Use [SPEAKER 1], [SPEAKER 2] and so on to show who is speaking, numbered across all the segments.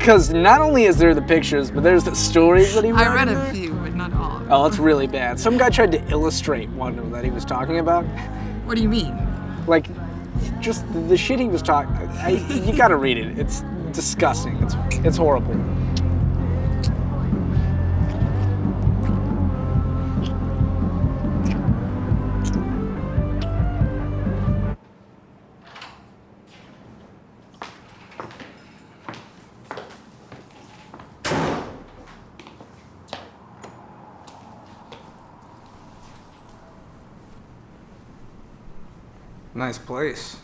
[SPEAKER 1] Because not only is there the pictures, but there's the stories that he wrote.
[SPEAKER 2] I read a few, but not all.
[SPEAKER 1] Oh, it's really bad. Some guy tried to illustrate one that he was talking about.
[SPEAKER 2] What do you mean?
[SPEAKER 1] Like, just the shit he was talking. You gotta read it. It's disgusting. It's horrible. Nice place.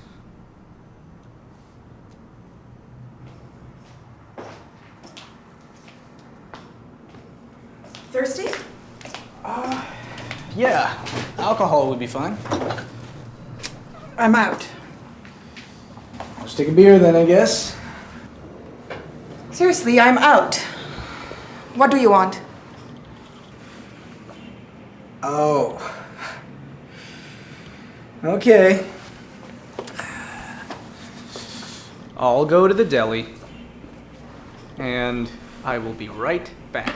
[SPEAKER 3] Thirsty?
[SPEAKER 1] Yeah. Alcohol would be fine.
[SPEAKER 3] I'm out.
[SPEAKER 1] Let's take a beer then, I guess.
[SPEAKER 3] Seriously, I'm out. What do you want?
[SPEAKER 1] Oh. Okay. I'll go to the deli, and I will be right back.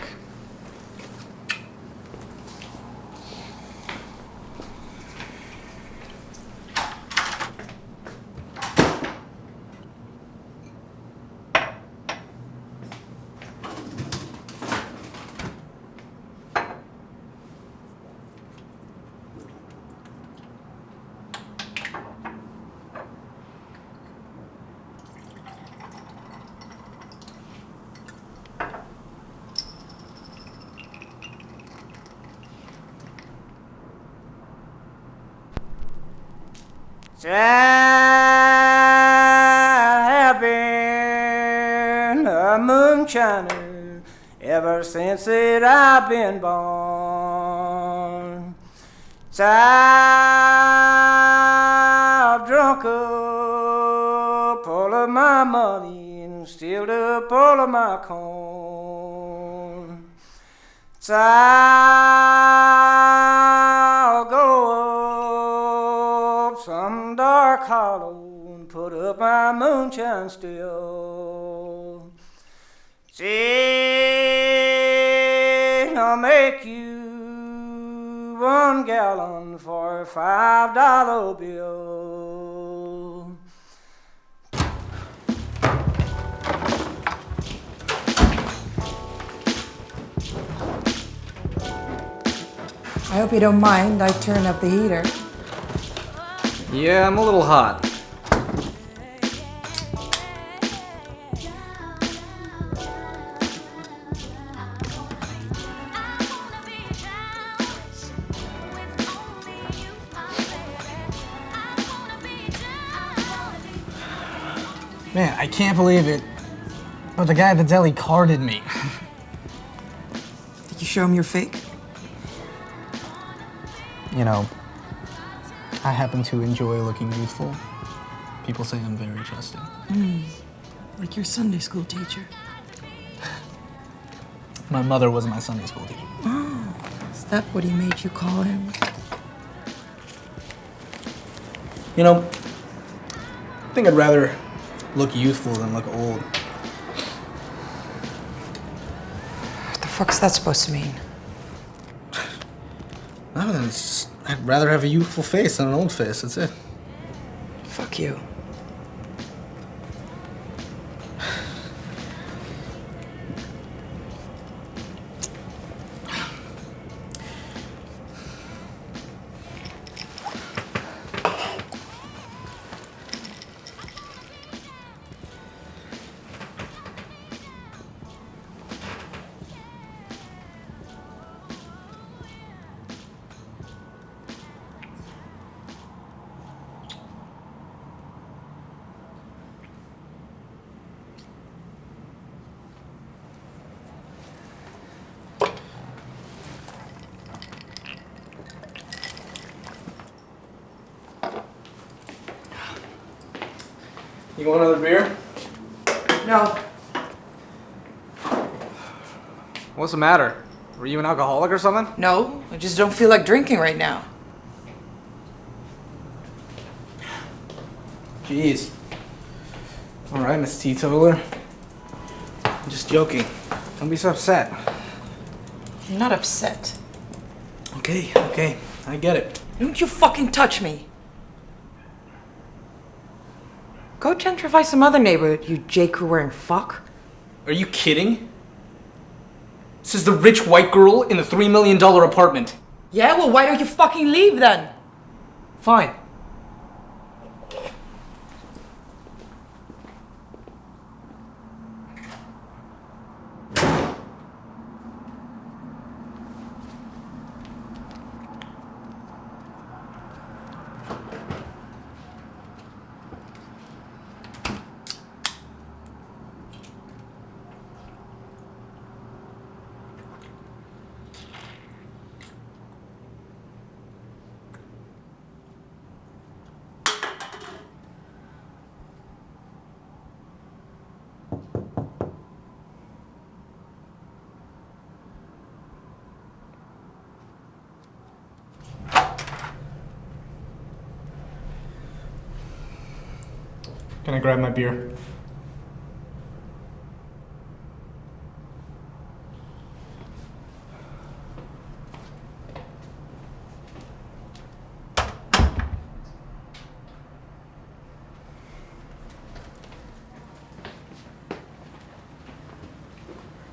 [SPEAKER 4] I have been a moonshiner ever since that I've been born. So I've drunk up all of my money and stealed up all of my corn. So I'll go up some dark hollow and put up my moonshine still. See, I'll make you 1 gallon for a $5 bill.
[SPEAKER 3] I hope you don't mind. I turn up the heater.
[SPEAKER 1] Yeah, I'm a little hot. Man, I can't believe it, but the guy at the deli carded me.
[SPEAKER 3] Did you show him your fake?
[SPEAKER 1] You know, I happen to enjoy looking youthful. People say I'm very trusting.
[SPEAKER 3] Like your Sunday school teacher.
[SPEAKER 1] My mother was my Sunday school teacher.
[SPEAKER 3] Oh, is that what he made you call him?
[SPEAKER 1] You know, I think I'd rather look youthful than look old.
[SPEAKER 3] What the fuck's that supposed to mean?
[SPEAKER 1] No, then it's just, I'd rather have a youthful face than an old face, that's it.
[SPEAKER 3] Fuck you.
[SPEAKER 1] You want another beer?
[SPEAKER 3] No.
[SPEAKER 1] What's the matter? Were you an alcoholic or something?
[SPEAKER 3] No, I just don't feel like drinking right now.
[SPEAKER 1] Jeez. All right, Miss Teetotaler. I'm just joking. Don't be so upset.
[SPEAKER 3] I'm not upset.
[SPEAKER 1] Okay, I get it.
[SPEAKER 3] Don't you fucking touch me. Go gentrify some other neighborhood, you J.Crew-wearing fuck.
[SPEAKER 1] Are you kidding? This is the rich white girl in the $3 million apartment.
[SPEAKER 3] Yeah, well, why don't you fucking leave then?
[SPEAKER 1] Fine. Can I grab my beer?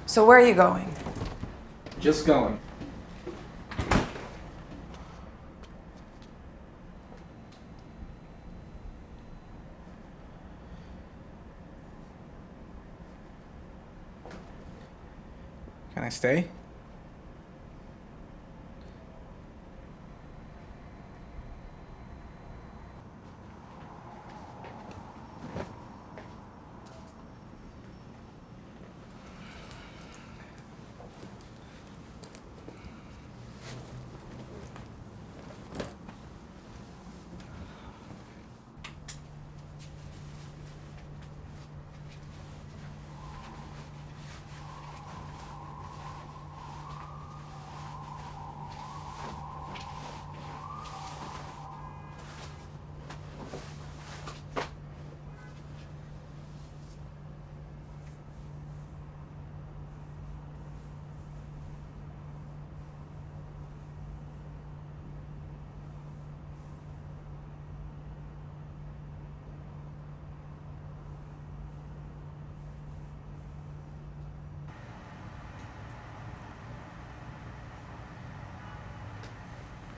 [SPEAKER 3] So where are you going?
[SPEAKER 1] Just going. Can I stay?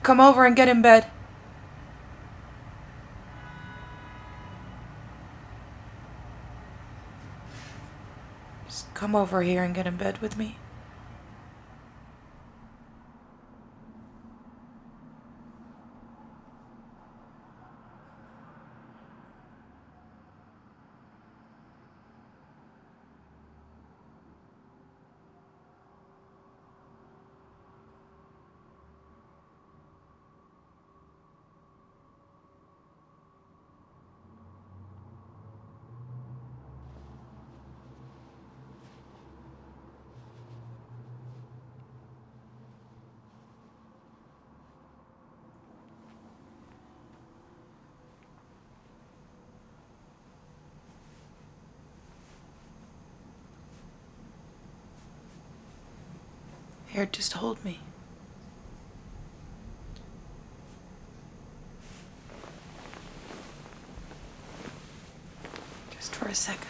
[SPEAKER 3] Come over and get in bed. Just come over here and get in bed with me. Here, just hold me. Just for a second.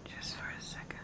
[SPEAKER 3] Just for a second.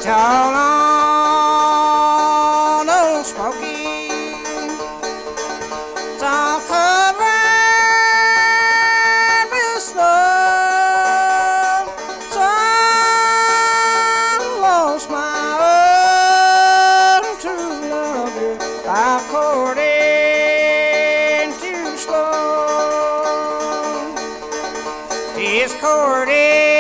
[SPEAKER 4] It's all on old Smoky. It's all covered with snow. So I lost my own true love. I courted too slow. It's courted